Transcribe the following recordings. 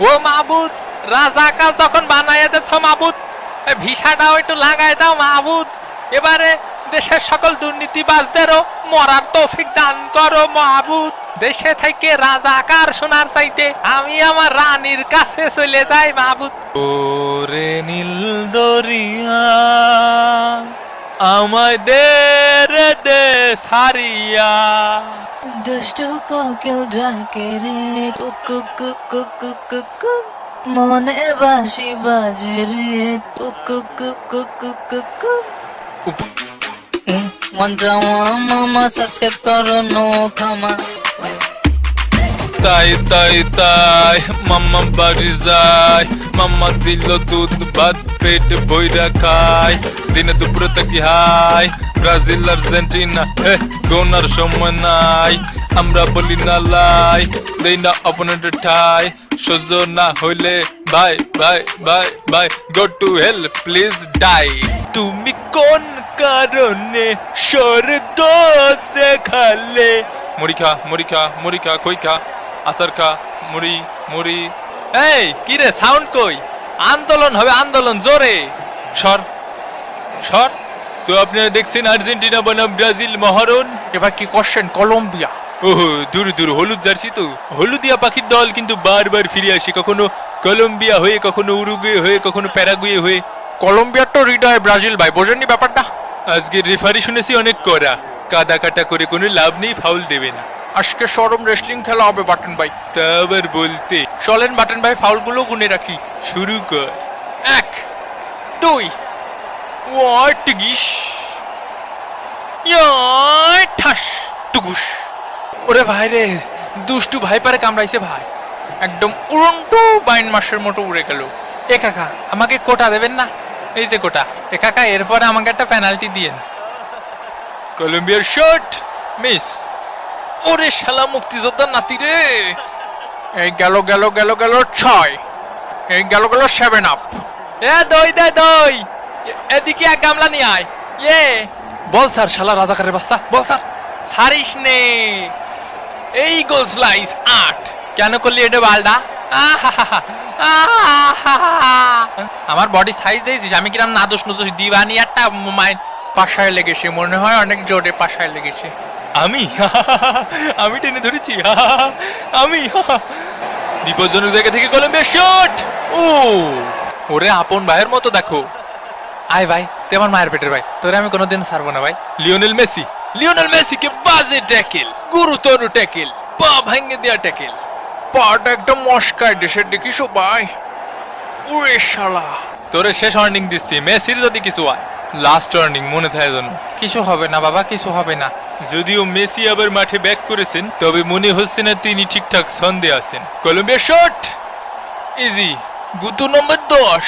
ও মাহবুদ, রাজাকার যখন বানাইয়া দিচ্ছ মাহবুদ, ভিসাটাও একটু লাগাই দাও মাহবুদ। এবারে দেশের সকল দুর্নীতিবাজদেরও মরার তৌফিক দান করো মাহবুদ। দেশে থেকে রাজাকার শোনার চাইতে আমি আমার রানীর কাছে চলে যাই মাহবুদ। ওরে নীল দরিয়া আমায় দে রে দে সারিয়া। দুষ্টু কোকিল ডাকে রে কুকু কুকু কুকু কু, মনে বাঁশি বাজে রে কুকু কুকু কুকু কু। মঞ্জা মামা সাবস্ক্রাইব করো নো খামা। তাই তাই তাই মাম্মা বাড়ি যায়, মাম্মা দিল দুধ ভাত পেট বইরা খায়। দিনে দুপুরে তাকি হাই ব্রাজিল আর্জেন্টিনা, গোনার সময় নাই। আমরা বলি না লাই, দেই না অপোনেন্টের ঠাই। সহ্য না হইলে bye bye bye bye, go to hell please die. তুমি কোন কারণে স্বর্গ দেখালে? মুড়ি খা মুড়ি খা মুড়ি খা, কই খা আসার খা মুড়ি মুড়ি। এই কি রে সাউন্ড কই? আন্দোলন হবে আন্দোলন, জোরে সর সর। তো আপনারা দেখছেন আর্জেন্টিনা বনাম ব্রাজিল মহারণ। এবার কি করছেন? কলম্বিয়া। ওহো দূর দূর হলুদ জার্সি তো, হলুদিয়া পাখির দল কিন্তু বারবার ফিরে আসে, কখনো কলম্বিয়া হয়ে, কখনো উরুগুয়ে হয়ে, কখনো প্যারাগুয়ে হয়ে। কলম্বিয়ার তো হৃদয় ব্রাজিল ভাই, বোঝেননি ব্যাপারটা? আজকে রেফারি শুনেছি অনেক করা, কাদা কাটা করে কোনো লাভ নেই, ফাউল দেবে না। আজকে সরম রেসলিং খেলা হবে বাটন ভাই। তা আবার বলতে, চলেন বাটন ভাই ফাউলগুলো গুনে রাখি। শুরু কর। 1 2 ঠাস টুকুস। ওরে ভাই রে, দুষ্টু ভাই পারে কামড়াইছে ভাই, একদম উড়ন্টু বাইন মাসের মতো উড়ে গেল। এ কাকা আমাকে কোটা দেবেন না? এই যে কোটা। এ কাকা এরপরে আমাকে একটা পেনাল্টি দিয়েন। কলম্বিয়ার শট মিস। ওরে শালা মুক্তিযোদ্ধার নাতি রে। এই গেল গেল গেল গেল 6, এই গেল গেল 7 আপ। এ দই দে দই, এদিকে এক গামলা নিয়ে আয়। ইয়ে বল স্যার, শালা রাজাকারের বাচ্চা, বল স্যার। সারিস নে। এই গোল স্লাইস 8। কেন করলি এটা বালডা? আমার বডি সাইজ দিয়েছিস, আমি কিরাম নাদোষ নদোষ দিবানি একটা মাইন্ড পাশায় লেগেছে, মনে হয় অনেক জোরে পাশায় লেগেছে। আমি আমি টেনে ধরেছি আমি। বিপজ্জনক জায়গা থেকে কলম্বিয়া শট। ও ওরে আপন ভাইয়ের মতো দেখো। আয় ভাই, তুই আমার মায়ের পেটের ভাই, তোরে আমি কোনোদিন ছাড়বো না ভাই। লিওনেল মেসি, লিওনেল মেসি কে বাজে ট্যাকেল, গুরুতর ট্যাকেল, পা ভাঙে দেয়া ট্যাকেল, পাটা একদম মস্কায় দেশের দেখিস ভাই। ওরে শালা, তোরে শেষ ওয়ার্নিং দিচ্ছি, মেসির যদি কিছু হয় লাস্ট ওয়ার্নিং মনে থাকে যেন। কিছু হবে না বাবা, কিছু হবে না। যদিও মেসি আবার মাঠে ব্যাক করেছেন, তবে মনে হচ্ছে না তিনি ঠিকঠাক ছন্দে আছেন। Colombia shot easy. গুতু নম্বর 10।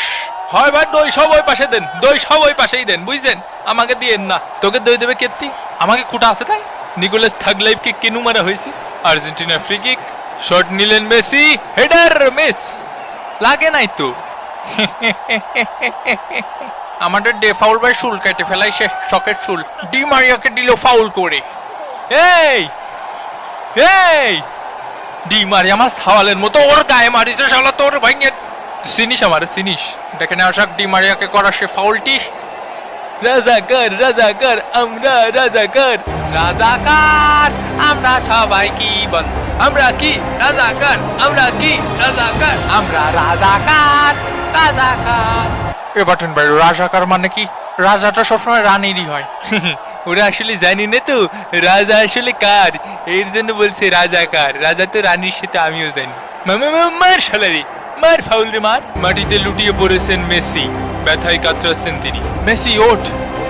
হয় ভাই দই সব ওই পাশে দেন, দই সব ওই পাশেই দেন, বুঝছেন? আমাকে দিয়েন না। তোকে দই দেবে কেত্তি, আমাকে খুঁটা আছে তাই। নিকোলাস থাগলাইভকে কেনু মারা হয়েছে। আর্জেন্টিনা ফ্রি কিক, শট নিলেন মেসি, হেডার মিস, লাগে নাই তো। আমাদের ডে ফাউল বাই শুল কেটে ফেলাইছে, শকের শুল। ডি মারিয়াকে দিল ফাউল করে। এই এই ডি মারিয়া আমার সাওয়ালের মতো ওর গায়ে মারিছে শালা, তোর ভাইঙে চিনিস আমারে চিনিস? দেখে না আশাক ডি মারিয়াকে করা সে ফাউলটি। রাজাকার রাজাকার আমরা রাজাকার, রাজাকার আমরা সবাই কি বল, আমরা কি রাজাকার, আমরা কি রাজাকার, আমরা রাজাকার রাজাকার। এ বাটন ভাই, রাজাকার মানে কি? রাজাটা সবসময় রানীরই হয়। ওরা আসলে জানি না তো রাজা আসলে কার, এর জন্য বলছে রাজাকার। রাজা তো রানীর সাথে আমিও জানি। মার শালারি, মার ফাউল রে মার। মাটিতে লুটিয়ে পড়েছেন মেসি, ব্যথায় কাতরাচ্ছেন তিনি। মেসি ওঠ,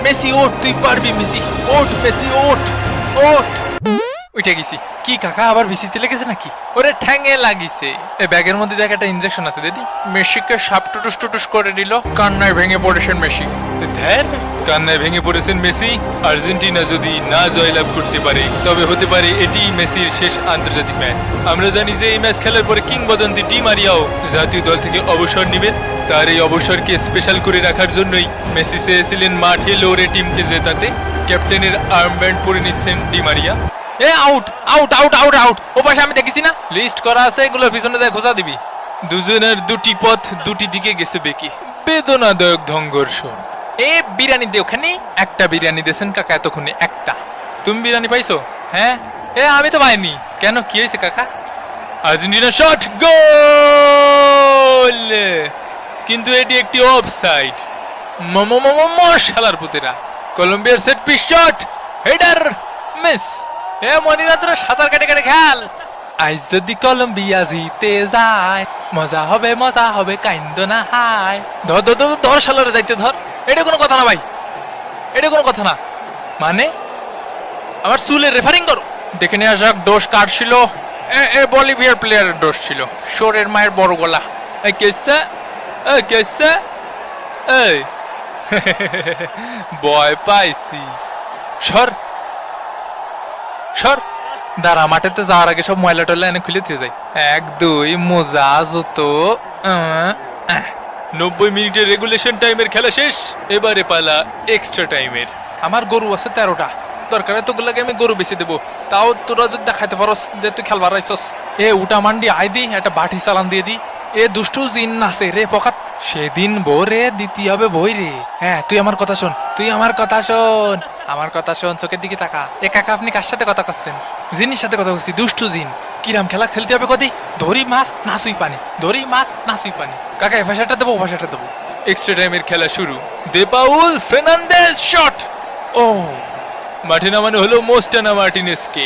মেসি ওঠ, তুই পারবি মেসি, ওঠ মেসি ওঠ ওঠ। উঠে গেছি। কি কাকা আবার ভিসিতে লেগেছে নাকি? ওরে ঠ্যাঙে লাগিছে। এই ব্যাগের মধ্যে দেখ একটা ইনজেকশন আছে দিদি। মেসিকে সাপ টুটুস টুটুস করে দিল, কান্নায় ভেঙে পড়েছেন মেসি। ধ্যান, কান্নায় ভেঙে পড়েছেন মেসি। আর্জেন্টিনা যদি না জয়লাভ করতে পারে, তবে হতে পারে এটি মেসির শেষ আন্তর্জাতিক ম্যাচ। আমরা জানি যে এই ম্যাচ খেলার পরে কিংবদন্তি ডি মারিয়াও জাতীয় দল থেকে অবসর নেবেন। তার এই অবসরকে স্পেশাল করে রাখার জন্যই মেসি চেয়েছিলেন মাঠে লোরে টিমকে জেতাতে। ক্যাপ্টেনের আর্মব্যান্ড পরে নিচ্ছেন ডি মারিয়া। এ out out out out out. ও পাশে আমি দেখেছি না, লিস্ট করা আছে, এগুলোর পিছনে দেখ খোঁজা দিবি। দুজনের দুটি পথ দুটি দিকে গেছে বেকি, বেদনাদায়ক সংঘর্ষ। এ বিরিয়ানি দে ওখানে, একটা বিরিয়ানি দিয়েছেন কাকা এতক্ষণে, একটা। তুমি বিরিয়ানি পাইছো? হ্যাঁ। এ আমি তো পাইনি। কেন, কি হয়েছে কাকা? Argentina shot, goal! কিন্তু এটি একটি অফসাইড। মশালার পুতেরা। কলম্বিয়ার set piece shot, header miss. এ মনিরা তোরা সাঁতার কেটে কেটে খেল। আজ যদি কলম্বিয়া জিতে যায় মজা হবে কাইন্দ না হাই। ধর ধর ধর ধর শালারে যাইতে ধর। এটা কোনো কথা না ভাই, এটা কোনো কথা না। মানে আমার চুলের রেফারিং করো। দেখে নিয়ে আসা দোষ কার ছিল? এ বলিভিয়ার প্লেয়ারের দোষ ছিল। শোরের মায়ের বড় গলা। এই কেসে, এই কেসে, এই ভয় পাইছি। সর সর। দাঁড়া, মাঠেতে যাওয়ার আগে সব ময়লা টয়লা এনে খুলে দিয়ে যায়। 1 2 মোজা জুতো। 90 মিনিটের রেগুলেশন টাইমের খেলা শেষ। এবারে পালা এক্সট্রা টাইমের। আমার গরু আছে 13টা, দরকার তোগুলাকে আমি গরু বেঁচে দেবো। তাও তোরা যদি দেখাইতে পারস যে তুই খেলবার আইসস। এ উটা মান্ডি আই দি, একটা বাটি চালান দিয়ে দি। এ দুষ্টু জিন আছে রে পকাত। সেদিন ভোরে দিতে হবে বই রে। হ্যাঁ তুই আমার কথা শোন, তুই আমার কথা শোন, আমার কথা শোন, চোখের দিকে তাকা। এ কাকা আপনি কার সাথে কথা করছেন? জিনির সাথে কথা বলছি, দুষ্টু জিন। কিরাম খেলা খেলতে হবে কদি? ধরি মাছ নাচুই পানি, ধরি মাছ নাচুই পানি। কাকা এ ভাষাটা দেবো, ভাষাটা দেবো। এক্সট্রা টাইমের খেলা শুরু। দে পাউল ফের্নান্দেজ শট। ও মাঠে নামানো হলো মোস্টানা মার্টিনেজকে।